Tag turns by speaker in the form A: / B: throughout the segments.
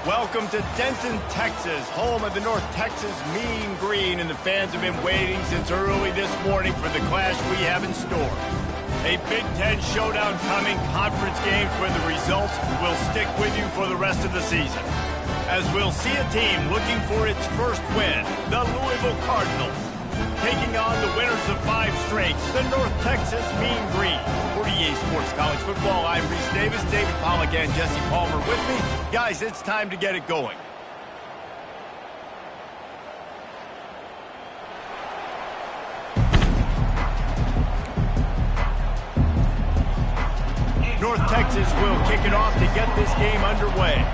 A: Welcome to Denton, Texas, home of the North Texas Mean Green, and the fans have been waiting since early this morning for the clash we have in store. A Big Ten showdown coming, conference games where the results will stick with you for the rest of the season. As we'll see a team looking for its first win, the Louisville Cardinals, taking on the winners of 5 straight, the North Texas Mean Green. For EA Sports College Football, I'm Reese Davis, David Pollack, and Jesse Palmer with me. Guys, it's time to get it going. North Texas will kick it off to get this game underway.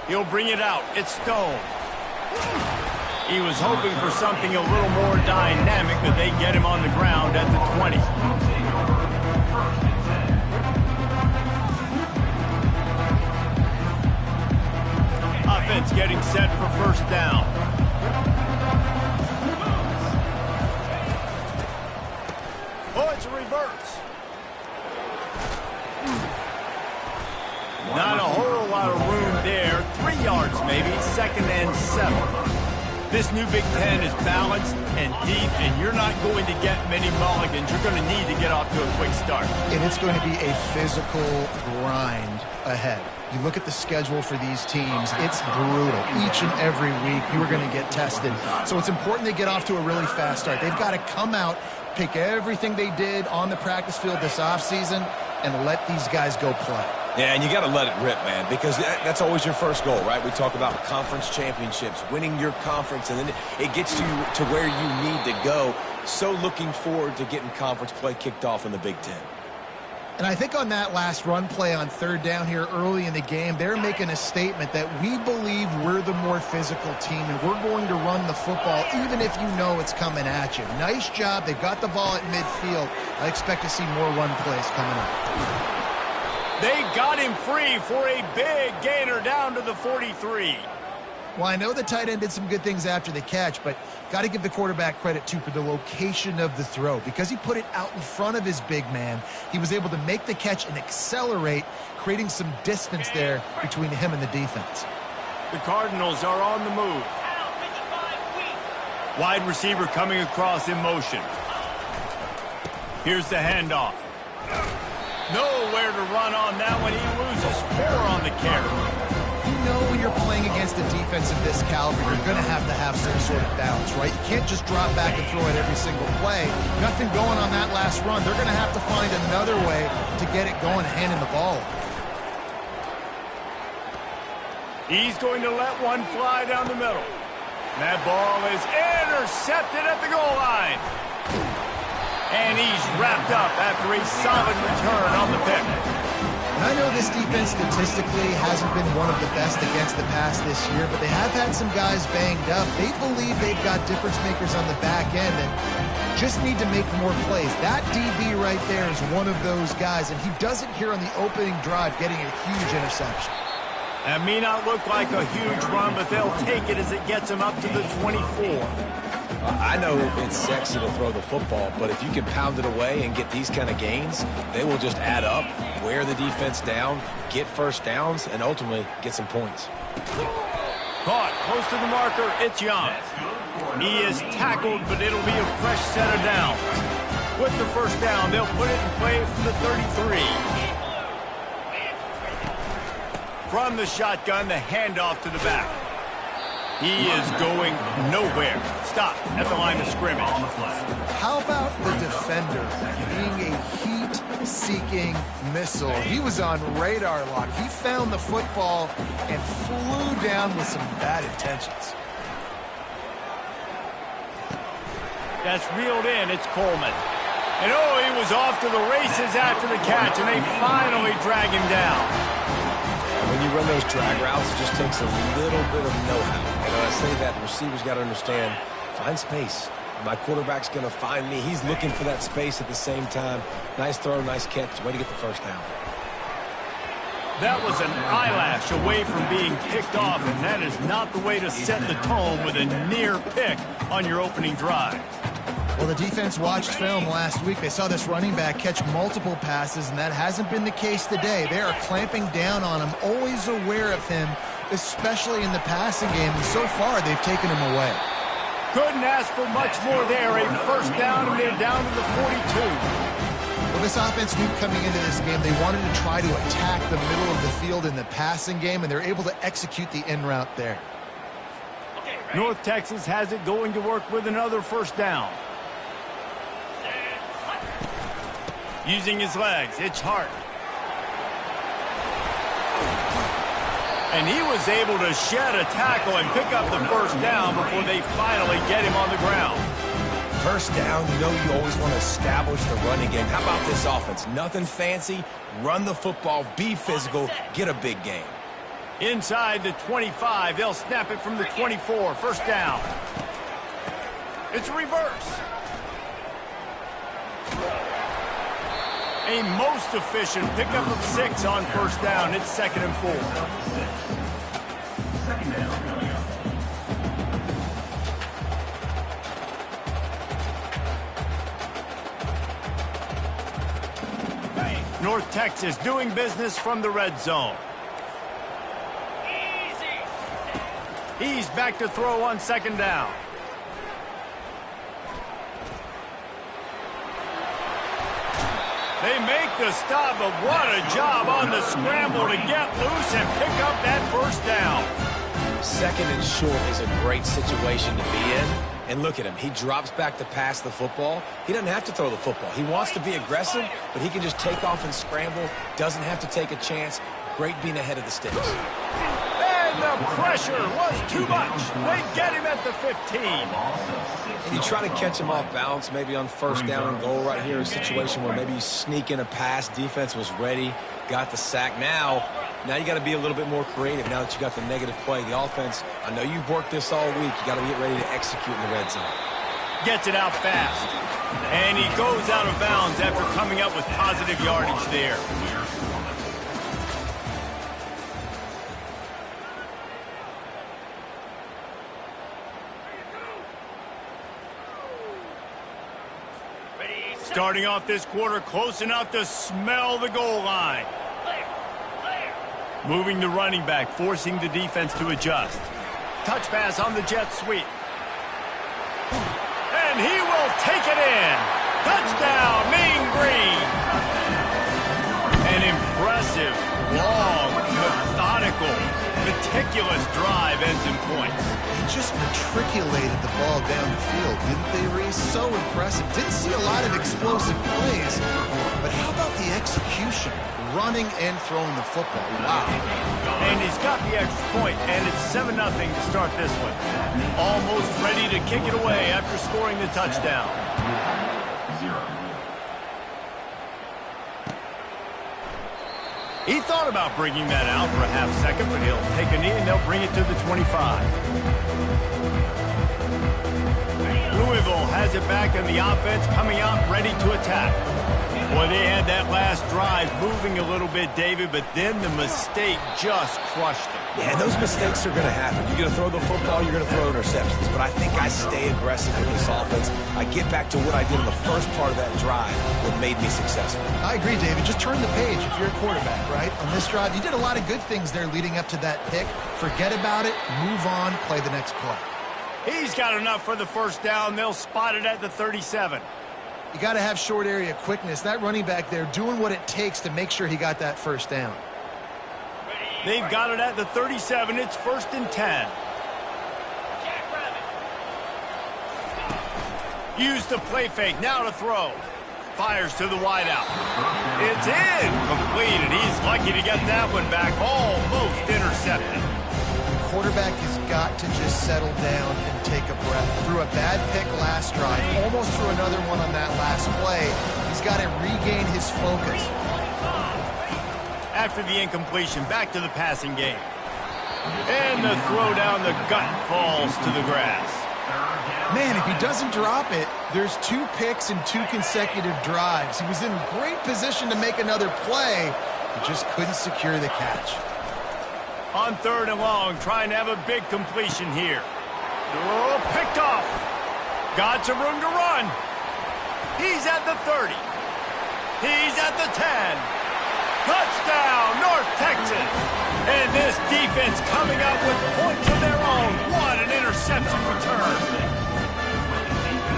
A: He'll bring it out. It's Stone. He was hoping for something a little more dynamic, but they get him on the ground at the 20. Offense getting set for first down. Oh, it's a reverse. Not a whole lot of room there. 3 yards maybe, 2nd and 7. This new Big Ten is balanced and deep, and you're not going to get many mulligans. You're going to need to get off to a quick start.
B: And it's going to be a physical grind ahead. You look at the schedule for these teams, it's brutal. Each and every week, you are going to get tested. So it's important they get off to a really fast start. They've got to come out, pick everything they did on the practice field this offseason, and let these guys go play.
C: Yeah, and you got to let it rip, man, because that's always your first goal, right? We talk about conference championships, winning your conference, and then it gets you to where you need to go. So looking forward to getting conference play kicked off in the Big Ten.
B: And I think on that last run play on 3rd down here early in the game, they're making a statement that we believe we're the more physical team, and we're going to run the football even if you know it's coming at you. Nice job. They've got the ball at midfield. I expect to see more run plays coming up.
A: They got him free for a big gainer down to the 43.
B: Well, I know the tight end did some good things after the catch, but got to give the quarterback credit, too, for the location of the throw. Because he put it out in front of his big man, he was able to make the catch and accelerate, creating some distance there between him and the defense.
A: The Cardinals are on the move. Wide receiver coming across in motion. Here's the handoff. Nowhere to run on that one. He loses 4 on the carry.
B: You know when you're playing against a defense of this caliber, you're going to have some sort of balance, right? You can't just drop back and throw it every single play. Nothing going on that last run. They're going to have to find another way to get it going, handing the ball.
A: He's going to let one fly down the middle. That ball is intercepted at the goal line. And he's wrapped up after a solid return on the pick.
B: And I know this defense statistically hasn't been one of the best against the pass this year, but they have had some guys banged up. They believe they've got difference makers on the back end and just need to make more plays. That DB right there is one of those guys, and he does it here on the opening drive, getting a huge interception.
A: That may not look like a huge run, but they'll take it as it gets them up to the 24.
C: I know it's sexy to throw the football, but if you can pound it away and get these kind of gains, they will just add up, wear the defense down, get first downs, and ultimately get some points.
A: Caught close to the marker, it's Young. He is tackled, but it'll be a fresh set of downs. With the first down, they'll put it in play from the 33. From the shotgun, the handoff to the back. He is going nowhere. Stop at the line of scrimmage.
B: How about the defender being a heat-seeking missile? He was on radar lock. He found the football and flew down with some bad intentions.
A: That's reeled in. It's Coleman. And oh, he was off to the races after the catch, and they finally drag him down.
C: When you run those drag routes, it just takes a little bit of know-how. And I say that the receiver's got to understand, find space. My quarterback's going to find me. He's looking for that space at the same time. Nice throw, nice catch. Way to get the first down.
A: That was an eyelash away from being picked off, and that is not the way to set the tone with a near pick on your opening drive.
B: Well, the defense watched film last week. They saw this running back catch multiple passes, and that hasn't been the case today. They are clamping down on him, always aware of him, especially in the passing game. And so far, they've taken him away.
A: Couldn't ask for much more there. A first down, and they're down to the 42.
B: Well, this offense knew coming into this game they wanted to try to attack the middle of the field in the passing game, and they're able to execute the in route there.
A: North Texas has it going to work with another first down. Using his legs, it's Hart. And he was able to shed a tackle and pick up the first down before they finally get him on the ground.
C: First down, you know you always want to establish the running game. How about this offense? Nothing fancy. Run the football, be physical, get a big game.
A: Inside the 25, they'll snap it from the 24. First down. It's a reverse. A most efficient pickup of 6 on first down. It's 2nd and 4. North Texas doing business from the red zone. He's back to throw on 2nd down. They make the stop, but what a job on the scramble to get loose and pick up that first down.
C: 2nd and short is a great situation to be in. And look at him. He drops back to pass the football. He doesn't have to throw the football. He wants to be aggressive, but he can just take off and scramble. Doesn't have to take a chance. Great being ahead of the sticks.
A: And the pressure was too much. They get him at the 15.
C: You try to catch him off balance, maybe on first down and goal right here, a situation where maybe you sneak in a pass. Defense was ready, got the sack. Now you got to be a little bit more creative now that you got the negative play. The offense, I know you've worked this all week. You got to get ready to execute in the red zone.
A: Gets it out fast. And he goes out of bounds after coming up with positive yardage there. Starting off this quarter close enough to smell the goal line. Moving the running back, forcing the defense to adjust. Touch pass on the jet sweep. And he will take it in. Touchdown, Mean Green. An impressive, long, methodical, meticulous drive ends in points.
B: He just matriculated the ball down the field, didn't they, Reese? So impressive. Didn't see a lot of explosive plays, but how about the execution? Running and throwing the football. Wow.
A: And he's got the extra point, and it's 7-0 to start this one. Almost ready to kick it away after scoring the touchdown. He thought about bringing that out for a half second, but he'll take a knee and they'll bring it to the 25. Louisville has it back, and the offense coming out ready to attack. Boy, they had that last drive moving a little bit, David, but then the mistake just crushed them.
C: Yeah, and those mistakes are going to happen. You're going to throw the football, you're going to throw interceptions. But I think I stay aggressive with this offense. I get back to what I did in the first part of that drive, what made me successful.
B: I agree, David. Just turn the page if you're a quarterback, right? On this drive, you did a lot of good things there leading up to that pick. Forget about it, move on, play the next play.
A: He's got enough for the first down. They'll spot it at the 37.
B: You got to have short area quickness. That running back there doing what it takes to make sure he got that first down.
A: They've got it at the 37. It's 1st and 10. Use the play fake. Now to throw. Fires to the wideout. It's in. Complete, and he's lucky to get that one back. Almost intercepted.
B: The quarterback has got to just settle down and take a breath. Threw a bad pick last drive. Almost threw another one on that last play. He's got to regain his focus.
A: After the incompletion, back to the passing game. And the throw down the gut falls to the grass.
B: Man, if he doesn't drop it, there's 2 picks in 2 consecutive drives. He was in great position to make another play. He just couldn't secure the catch.
A: On 3rd and long, trying to have a big completion here. Oh, picked off. Got some room to run. at the 30. He's at the 10. Touchdown, North Texas. And this defense coming up with points of their own. What an interception return.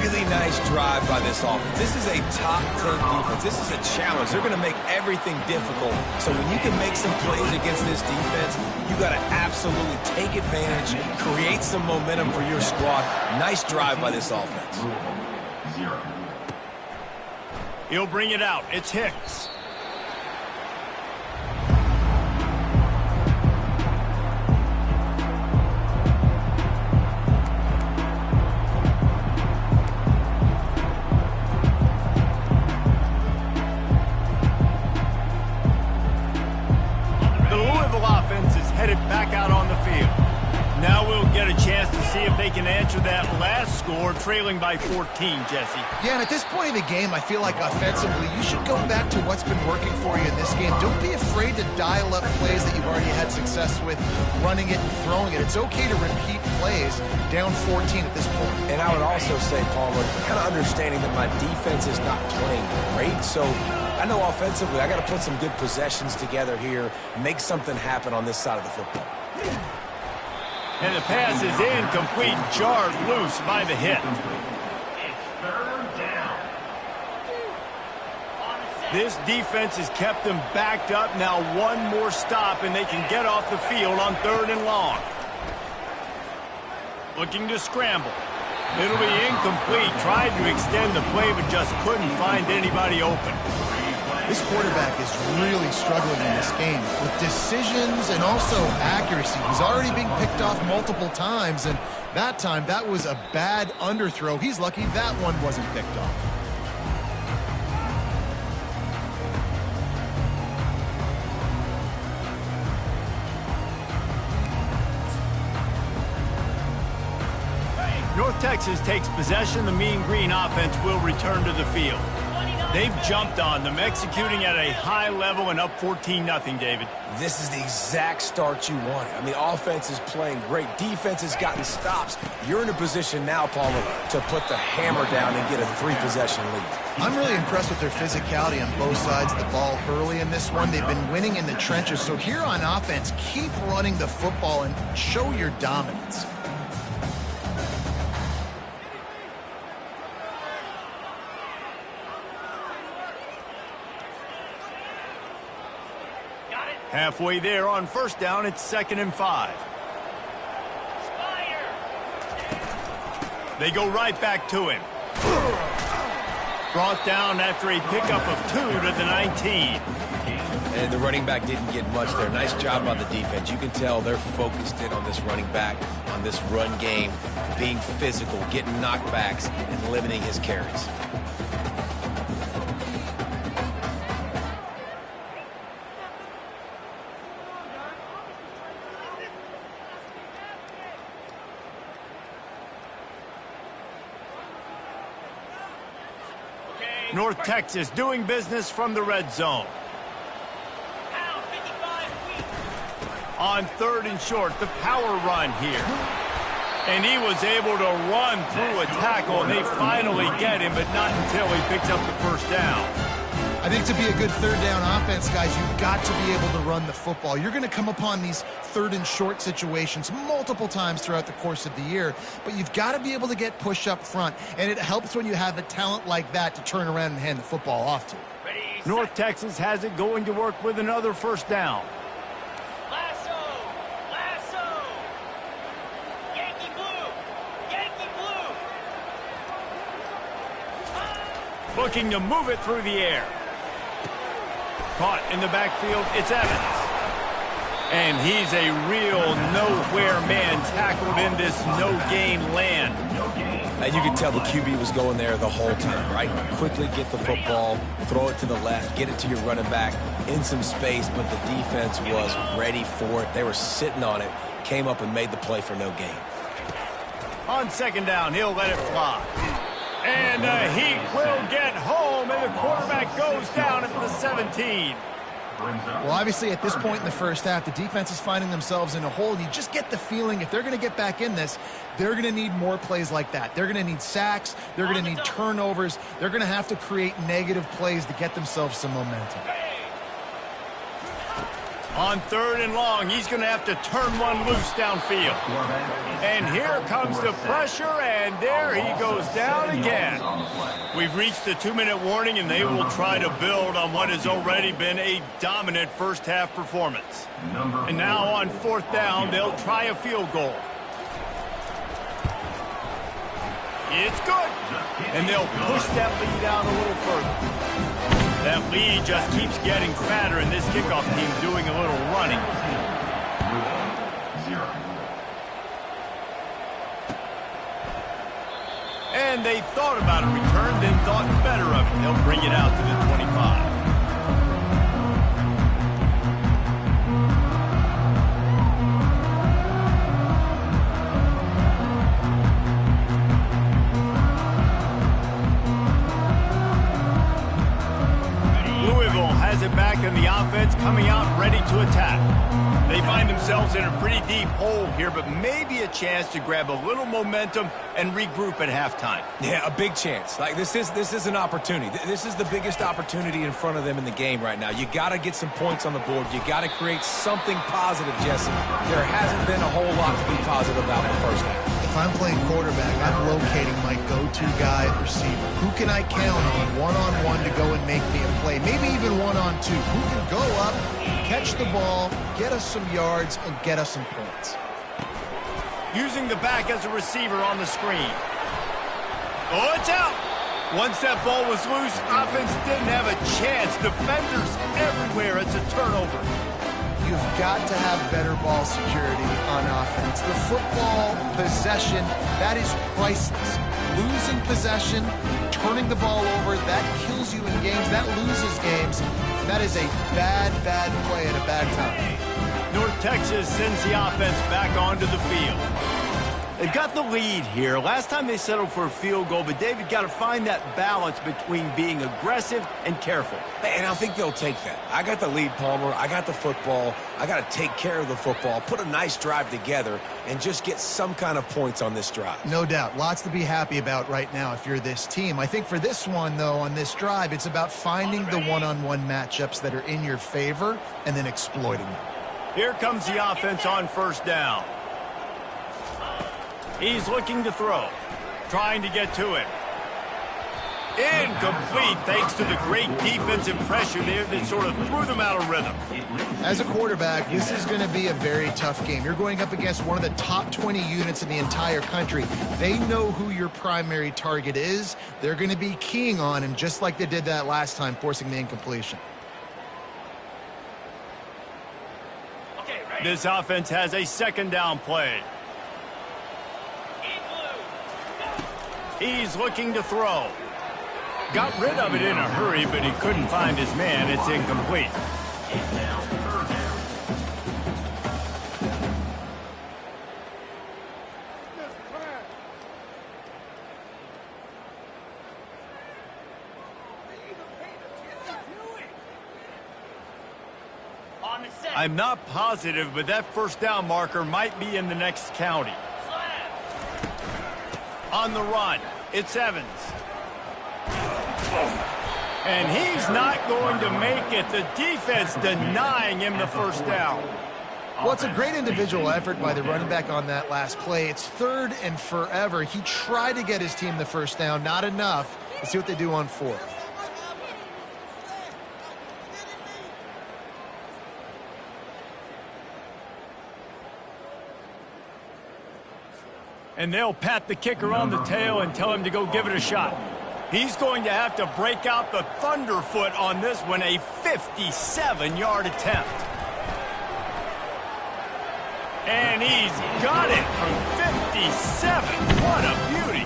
C: Really nice drive by this offense. This is a top 10 defense. This is a challenge. They're going to make everything difficult. So when you can make some plays against this defense, you got to absolutely take advantage, create some momentum for your squad. Nice drive by this offense.
A: He'll bring it out. It's Hicks. Back out on the field. Now we'll get a chance to see if they can answer that last score, trailing by 14, Jesse.
B: Yeah, and at this point in the game, I feel like offensively, you should go back to what's been working for you in this game. Don't be afraid to dial up plays that you've already had success with, running it and throwing it. It's okay to repeat plays down 14 at this point.
C: And I would also say, Palmer, kind of understanding that my defense is not playing great, so I know offensively I got to put some good possessions together here, make something happen on this side of the football.
A: And the pass is incomplete, jarred loose by the hit. This defense has kept them backed up. Now one more stop and they can get off the field on 3rd and long. Looking to scramble. It'll be incomplete. Tried to extend the play but just couldn't find anybody open.
B: This quarterback is really struggling in this game with decisions and also accuracy. He's already being picked off multiple times, and that time, that was a bad underthrow. He's lucky that one wasn't picked off.
A: North Texas takes possession. The Mean Green offense will return to the field. They've jumped on them, executing at a high level and up 14-0, David.
C: This is the exact start you wanted. I mean, offense is playing great. Defense has gotten stops. You're in a position now, Palmer, to put the hammer down and get a 3-possession lead.
B: I'm really impressed with their physicality on both sides of the ball early in this one. They've been winning in the trenches. So here on offense, keep running the football and show your dominance.
A: Halfway there on 1st down, it's 2nd and 5. They go right back to him. Brought down after a pickup of 2 to the 19.
C: And the running back didn't get much there. Nice job on the defense. You can tell they're focused in on this running back, on this run game, being physical, getting knockbacks, and limiting his carries.
A: North Texas doing business from the red zone. On 3rd and short, the power run here. And he was able to run through a tackle, and they finally get him, but not until he picks up the 1st down.
B: I think to be a good 3rd down offense, guys, you've got to be able to run the football. You're going to come upon these 3rd and short situations multiple times throughout the course of the year, but you've got to be able to get push up front, and it helps when you have a talent like that to turn around and hand the football off to.
A: North Texas has it going to work with another 1st down. Looking to move it through the air. Caught in the backfield, it's Evans. And he's a real nowhere man, tackled in this no-gain land.
C: And you can tell the QB was going there the whole time, right? Quickly get the football, throw it to the left, get it to your running back in some space, but the defense was ready for it. They were sitting on it, came up and made the play for no gain.
A: On 2nd down, he'll let it fly. And he will get home, and the quarterback goes down at the 17.
B: Well, obviously, at this point in the first half, the defense is finding themselves in a hole, and you just get the feeling if they're going to get back in this, they're going to need more plays like that. They're going to need sacks. They're going to need turnovers. They're going to have to create negative plays to get themselves some momentum.
A: On 3rd and long, he's going to have to turn one loose downfield. And here comes the pressure, and there he goes down again. We've reached the 2-minute warning, and they will try to build on what has already been a dominant first-half performance. And now on 4th down, they'll try a field goal. It's good. And they'll push that lead out a little further. That lead just keeps getting fatter, and this kickoff team doing a little running. And they thought about a return, then thought better of it. They'll bring it out to the 25. It back in the offense, coming out ready to attack. They find themselves in a pretty deep hole here, but maybe a chance to grab a little momentum and regroup at halftime.
C: Yeah, a big chance. Like this is an opportunity. This is the biggest opportunity in front of them in the game right now. You got to get some points on the board. You got to create something positive, Jesse. There hasn't been a whole lot to be positive about in the first half.
B: If I'm playing quarterback, I'm locating my go-to guy at receiver. Who can I count on one-on-one to go and make me a play? Maybe even one-on-two. Who can go up, catch the ball, get us some yards, and get us some points?
A: Using the back as a receiver on the screen. Oh, it's out! Once that ball was loose, offense didn't have a chance. Defenders everywhere. It's a turnover.
B: You've got to have better ball security on offense. The football possession, that is priceless. Losing possession, turning the ball over, that kills you in games. That loses games. That is a bad, bad play at a bad time.
A: North Texas sends the offense back onto the field. They've got the lead here. Last time they settled for a field goal, but David got to find that balance between being aggressive and careful.
C: And I think they'll take that. I got the lead, Palmer. I got the football. I got to take care of the football, put a nice drive together, and just get some kind of points on this drive.
B: No doubt. Lots to be happy about right now if you're this team. I think for this one, though, on this drive, it's about finding the one-on-one matchups that are in your favor and then exploiting them.
A: Here comes the offense on 1st down. He's looking to throw, trying to get to it. Incomplete, thanks to the great defensive pressure there that sort of threw them out of rhythm.
B: As a quarterback, this is going to be a very tough game. You're going up against one of the top 20 units in the entire country. They know who your primary target is. They're going to be keying on him, just like they did that last time, forcing the incompletion.
A: This offense has a 2nd down play. He's looking to throw. Got rid of it in a hurry, but he couldn't find his man. It's incomplete. I'm not positive, but that 1st down marker might be in the next county. On the run, it's Evans. And he's not going to make it. The defense denying him the 1st down.
B: Well, it's a great individual effort by the running back on that last play. It's 3rd and forever. He tried to get his team the 1st down. Not enough. Let's see what they do on 4th.
A: And they'll pat the kicker on the tail and tell him to go give it a shot. He's going to have to break out the thunderfoot on this one, a 57-yard attempt. And he's got it from 57. What a beauty.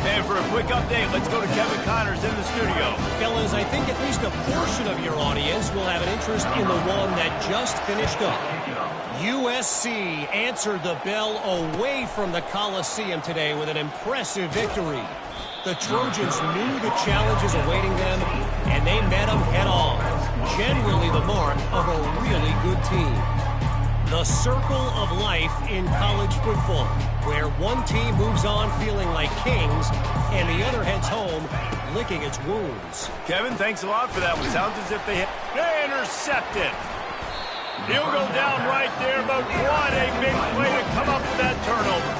A: And for a quick update, let's go to Kevin Connors in the studio.
D: Fellas, I think at least a portion of your audience will have an interest in the one that just finished up. USC answered the bell away from the Coliseum today with an impressive victory. The Trojans knew the challenges awaiting them, and they met them head-on. Generally the mark of a really good team. The circle of life in college football, where one team moves on feeling like kings, and the other heads home licking its wounds.
A: Kevin, thanks a lot for that one. Sounds as if they intercepted. He'll go down right there, but what a big play to come up with that turnover.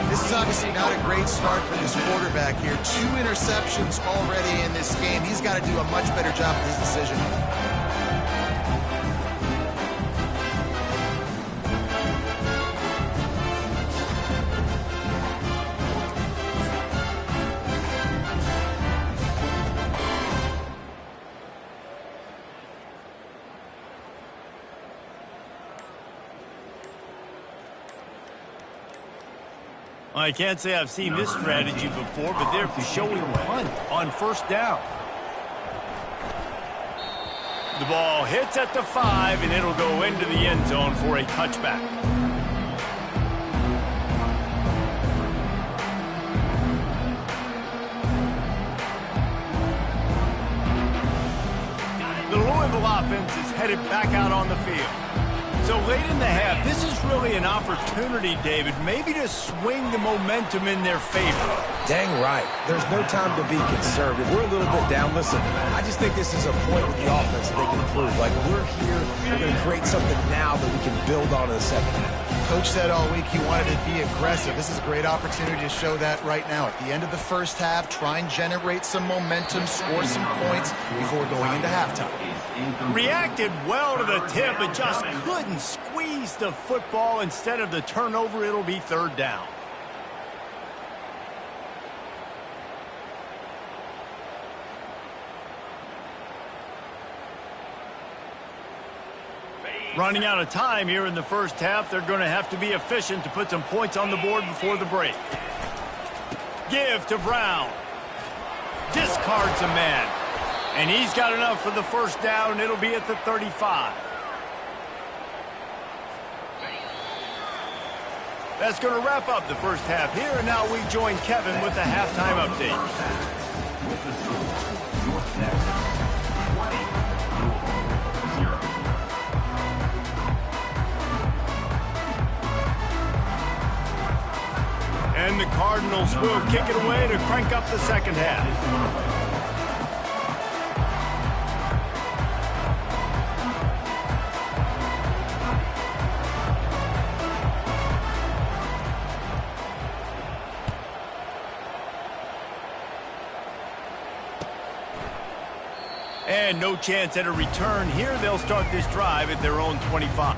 B: This is obviously not a great start for this quarterback here. 2 interceptions already in this game. He's got to do a much better job with his decision.
A: I can't say I've seen this strategy before, but they're showing punt on first down. The ball hits at the 5, and it'll go into the end zone for a touchback. The Louisville offense is headed back out on the field. So late in the half, this is really an opportunity, David, maybe to swing the momentum in their favor.
C: Dang right. There's no time to be conservative. We're a little bit down. Listen, I just think this is a point with the offense that they can improve. Like, we're here, we're going to create something now that we can build on in the second half.
B: Coach said all week he wanted to be aggressive. This is a great opportunity to show that right now. At the end of the first half, try and generate some momentum, score some points before going into halftime.
A: Reacted well to the tip, but just couldn't squeeze the football. Instead of the turnover, it'll be third down. Running out of time here in the first half, they're going to have to be efficient to put some points on the board before the break. Give to Brown. Discards a man. And he's got enough for the first down. It'll be at the 35. That's going to wrap up the first half here. And now we join Kevin with the halftime update. And the Cardinals will kick it away to crank up the second half. And no chance at a return here. They'll start this drive at their own 25.